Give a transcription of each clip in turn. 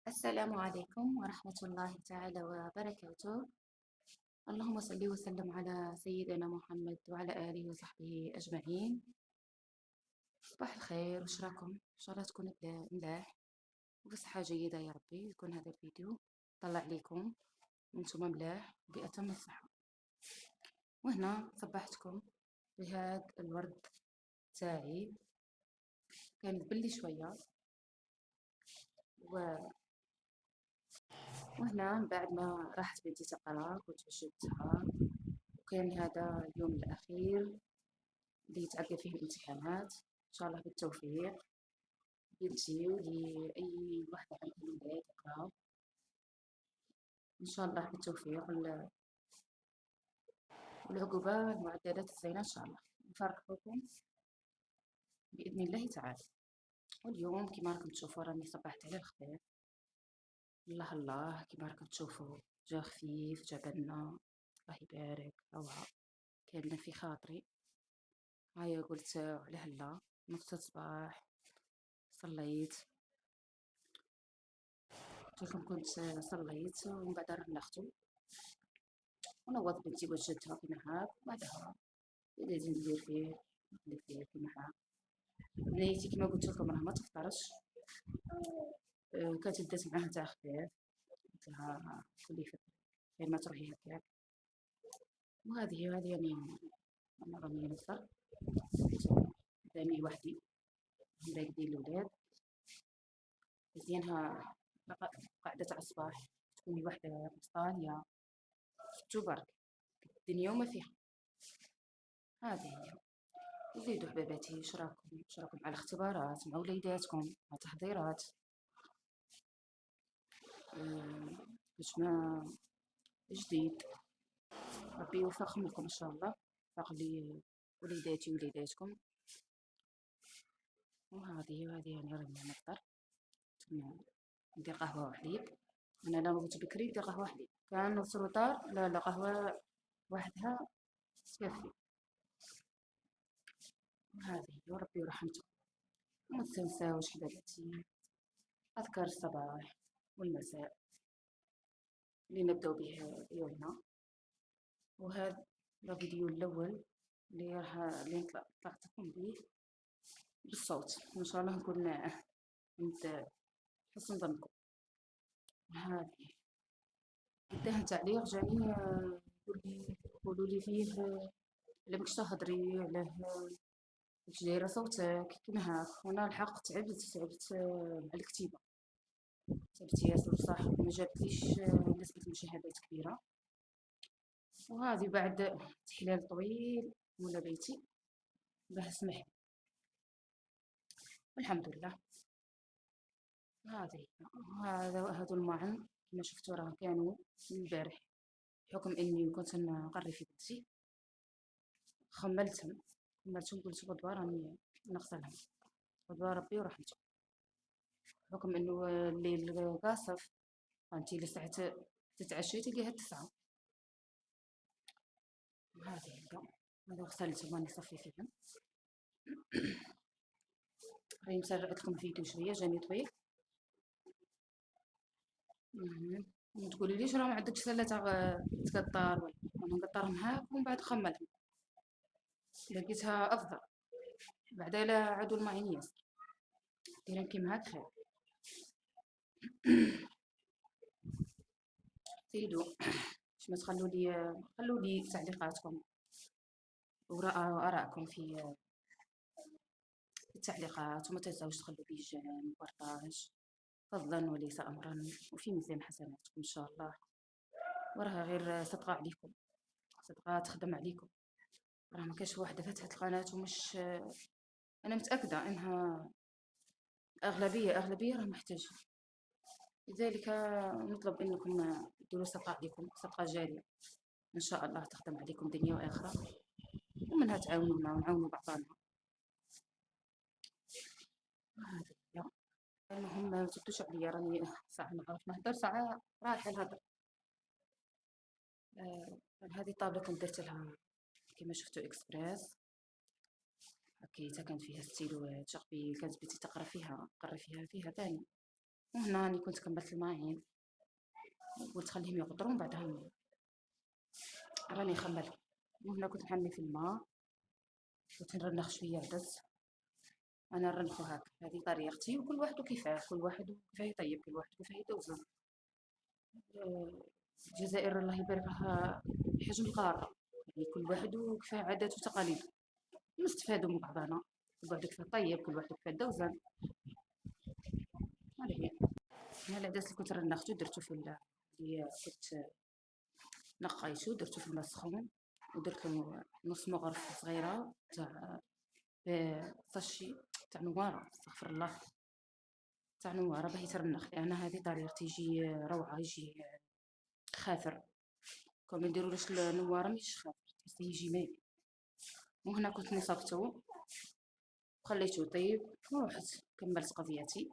السلام عليكم ورحمة الله تعالى وبركاته. اللهم صل وسلم على سيدنا محمد وعلى آله وصحبه أجمعين. صباح الخير، وش راكم؟ إن شاء الله تكونوا ملاح وبصحة جيدة يا ربي. يكون هذا الفيديو طلع عليكم وانتم ملاح بأتم الصحة. وهنا صبحتكم بهذا الورد تاعي، كان بلي شوية وهنا من بعد ما راحت بنتي تقرا كنت وجدتها، وكان هذا اليوم الأخير اللي يتعقب فيه الامتحانات. إن شاء الله بالتوفيق بنتي ولأي واحدة عندها الولاد تقرا، إن شاء الله بالتوفيق والعقوبة المعدلات الزينة إن شاء الله. نفرحكم بإذن الله تعالى. واليوم كما راكم تشوفوا راني صبحت على الخفيف، الله الله كما راكم تشوفوا، جا خفيف جا بنا، الله يبارك روعة. كان في خاطري هيا قلت على هلا نص الصباح صليت، قلت لكم كنت صليت ومن بعد رنختو ونوض بنتي وجدتها كيما هاك، وبعدها لازم ندير فيه كيما هاك. بنيتي كيما قلت لكم راه ما تفطرش، كانت بدات معاها تاع خفيف، قلت لها كلي فطري غير ما تروحي هكاك. وهذه يعني انا راني نفطر، داني وحدي راقدين الولاد مزيانها، قاعدة تاع الصباح تكوني وحدة مصطانية، شتو برك الدنيا وما فيها. هذه هي. وزيدوا حباباتي، وش راكم على الاختبارات مع وليداتكم مع تحضيرات؟ واش ما جديد؟ ربي يوفقكم لكم ان شاء الله، يوفق لي وليداتي ووليداتكم. وهذه يعني راني نفطر، ندير قهوة وحليب. انا لا موت بكري ندير قهوة وحليب، كان نوصلو دار لا قهوة وحدها تكفي. وهذه هي، وربي ورحمته. وما تنساوش حباباتي أذكار الصباح والمساء اللي نبدأ به يومنا. وهذا الفيديو الأول اللي طلعت لكم به بالصوت، وإن شاء الله نكون عند حسن ظنكم. هذه قداه تعليق جاني، يقولوا لي فيه على ماكش تهضري علاه كيفاش دايره صوتك كيما هاك. وانا الحق تعبت مع الكتيبه، تعبت ياسر بصح ما جابتليش نسبه مشاهدات كبيره. وهذه بعد تحليل طويل ولا بيتي باه سمح، والحمد لله. هذه هذو المعن كما شفتوا راه كانوا من البارح، بحكم اني كنت نقري في بنتي خملتهم قلت غدوه راني نغسلهم، غدوه ربي ورحمته، بحكم انه الليل قاصف. انتي لساعة تتعشي تلقاها 9. هذه هي، هذا غسلتهم راني صفي فيهم. راني مسرعت لكم الفيديو شويه جاني طويل. ما تقولي ليش راه ما عندكش سله تاع تقطر، ولا انا نقطرهم هاك ومن بعد خملهم، لقيتها افضل. بعدا لا عادوا المعين ياسر، ديرهم كيما هاك خير. زيدوا باش ما خلوا لي تعليقاتكم وآرائكم في التعليقات، وما تنساوش تخلوا لي جيم وبارطاج فضلا وليس امرا، وفي ميزان حسناتكم ان شاء الله. وراها غير صدقه عليكم، صدقه تخدم عليكم. راه ما كاش واحده فتحت القناه ومش، انا متاكده انها اغلبيه راه محتاجه. لذلك نطلب انكم ديروا صدقه عليكم، صدقه جاريه ان شاء الله تخدم عليكم دنيا واخره، ومنها تعاونونا ونعاونوا بعضنا. هذه هي. المهم ما تردوش عليا، راني ساعه نعرف نهضر ساعه رايحه الهضر. هذه الطابله كنت درت لها كما شفتوا اكسبريس، هكيتا كانت فيها ستيلوات شغبي، كانت بنتي تقرا فيها تاني. وهنا راني كنت كملت الماعين وقلت خليهم يقطرون بعدها راني نخمل. وهنا كنت نحمي في الماء، كنت نرنخ شوية عدس. انا نرنخو هاك، هذه طريقتي، وكل واحد وكيفاه، كل واحد وكيفاه يطيب، كل واحد وكيفاه يدوزن. آه، الجزائر الله يبارك لها بحجم القارة، يعني كل واحد وكيفاه عاداته وتقاليده، نستفادوا من بعضنا. كل واحد كيفاه طيب، كل واحد كيفاه دوزن. هذه هي. أنا العدس اللي كنت رنختو درتو في اللي كنت نقيتو درتو في الماء السخون، ودرتلو نص مغرفة صغيرة تاع ساشي تاع نوارة، استغفر الله، تاع نوارة باه يترنخ، لأن هذه طريقتي يجي روعة، يجي خاثر. كون ما نديرولوش النوارة ميجيش خاثر، تحسيه يجي مايل. وهنا كنت نصبتو وخليته يطيب ورحت كملت قضيتي.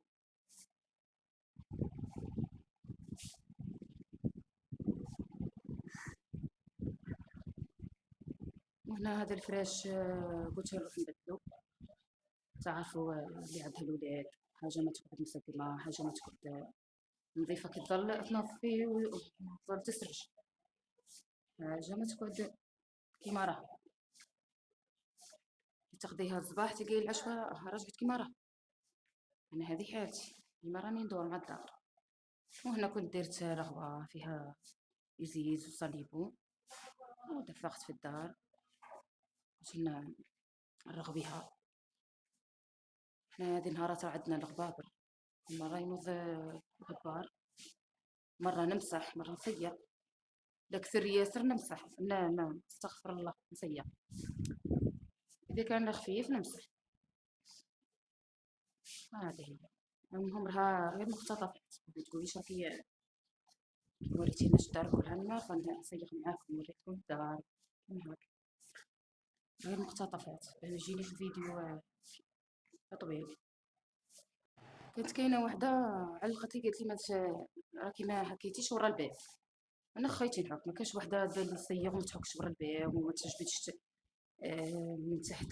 وهنا هذا الفراش قلت نروح نبدلو. تعرفوا اللي عندها الولاد حاجة ما تقعد مسقمة، حاجة ما تقعد نظيفة، كي تضل تنظفي وتظل تسرج، حاجة ما تقعد كيما راه. تاخديها الصباح تلقاي العشوة رجعت كيما راه. أنا هذه حالتي، كيما راني ندور مع الدار. وهنا كنت درت رغوة فيها إزيز وصليبو، ودفقت في الدار باش نرغبيها. حنا هذه نهارات راه عندنا الغبابر، مرة ينوض غبار، مرة نمسح، مرة نسيق. لا كثر ياسر نمسح، لا لا استغفر الله، نسيق. إذا كان خفيف نمسح. هذه هي. المهم راها غير مقتطفات، ما تقوليش راكي وريتينا اش دار كلها، ما نسيق معاكم وريتكم الدار كيما هاك، غير مقتطفات باه يجيني الفيديو طويل. كانت كاينه وحده علقت لي قالت لي راكي ما حكيتيش ورا الباب. انا خيتي نحك، ما كاش وحده بان لي الصيغ وما تحكش ورا الباب وما تجبدش من تحت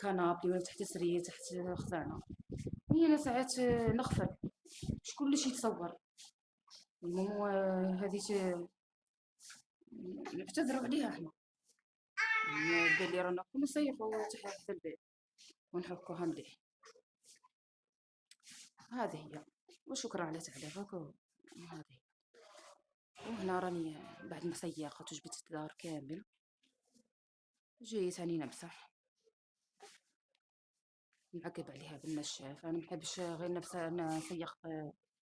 كنابلي ولا تحت سرير تحت خزانه. هي انا ساعات نغفل، مش كلشي يتصور. المهم هذه نعتذروا عليها احنا، بلي رانا كنا نسيقوا تحت الباب ونحكوها مليح. هذه هي. وشكرا على تعليقك هذه. وهنا راني بعد ما سيقت وجبت الدار كامل، جيت راني نمسح، نعقب عليها بالنشاف. انا محبش غير انا نسيق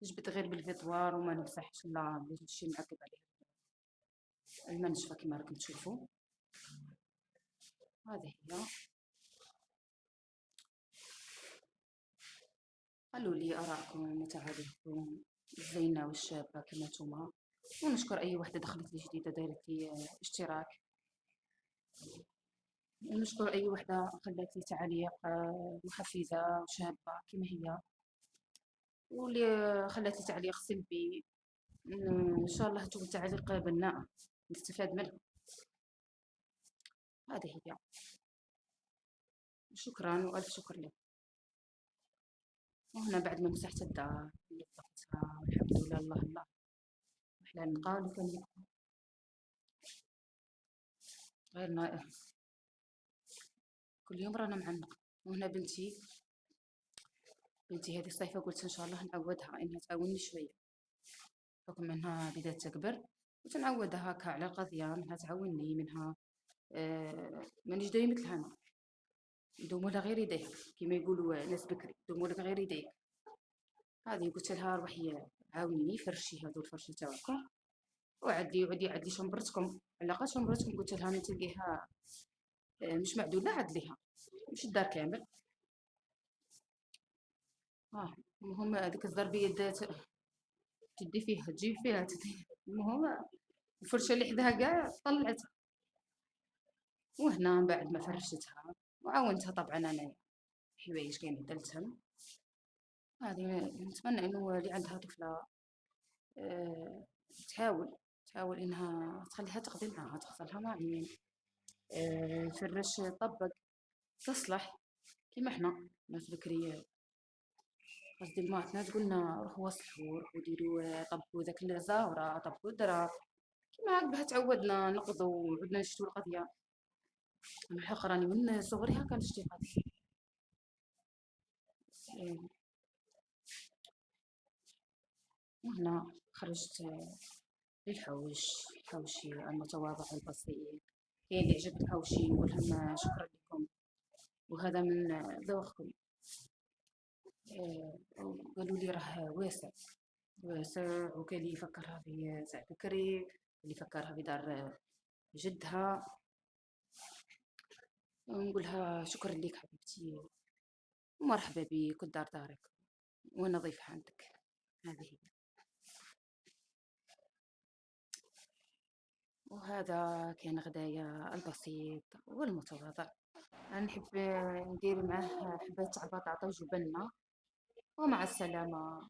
جبت غير بالفيطوار وما نمسحش، لا بغيت شي نعقب عليها المنشفه كما راكم تشوفوا. هذه هي. قالوا لي آراءكم وتعاليقكم الزينة والشابة كما نتوما. ونشكر أي وحدة دخلت لي جديدة دارت لي اشتراك، ونشكر أي وحدة خلات لي تعليق محفزة وشابة كما هي، واللي خلات لي تعليق سلبي إن شاء الله تكون تعليق بناء نستفاد منه. هذه هي. شكرا وألف شكر لك. وهنا بعد ما مسحت الدار نظفتها والحمد لله، الله الله، أحلى نقال وكان غير كل يوم رانا معنقة. وهنا بنتي هذه الصيفة قلت إن شاء الله نعودها إنها تعاوني شوية، بحكم إنها بدات تكبر، وتنعودها هكا على القضية منها تعاوني، منها مانيش دايما مثلها أنا، ندومو لها غير يديها كيما يقولوا ناس بكري، ندومو لك غير يديك. هذه قلت لها روحي عاونيني فرشي هذو الفرش تاعكم، وعدلي شنبرتكم، على الأقل شنبرتكم قلت لها من تلقيها مش معدولة عدليها، مش الدار كامل. المهم هذيك الزربية تدي فيها تجيب فيها تدي. المهم الفرشة اللي حداها كاع طلعتها. وهنا بعد ما فرشتها وعاونتها طبعا أنا حوايج كاين عدلتهم. هذه نتمنى إنه اللي عندها طفلة آه، تحاول إنها تخليها تقضي معاها، تغسلها مواعين، الفراش طبق تصلح كيما حنا ناس بكري قصدي مجموعة ناس قلنا روحوا وصلوا روحوا ديروا طبقوا ذاك الزهرة طبقوا الدرا كيما هكذا تعودنا نقضوا وعدنا نشتو القضية. أنا الحق راني من صغري هكا نشتي قضية. إيه، وهنا خرجت للحوش، حوشي المتواضع البسيط. كاين اللي عجب الحوشي نقول لهم شكرا لكم وهذا من ذوقكم. قالوا لي راه واسع واسع، وكاين اللي يفكرها في ساعة بكري، اللي يفكرها في دار جدها. ونقولها شكرا لك حبيبتي ومرحبا بك ودار دارك وانا ضيفة عندك. هذه هي. وهذا كان غدايا البسيط والمتواضع. أنا نحب ندير معاه حبة تاع بطاطا وجبنة. ومع السلامة.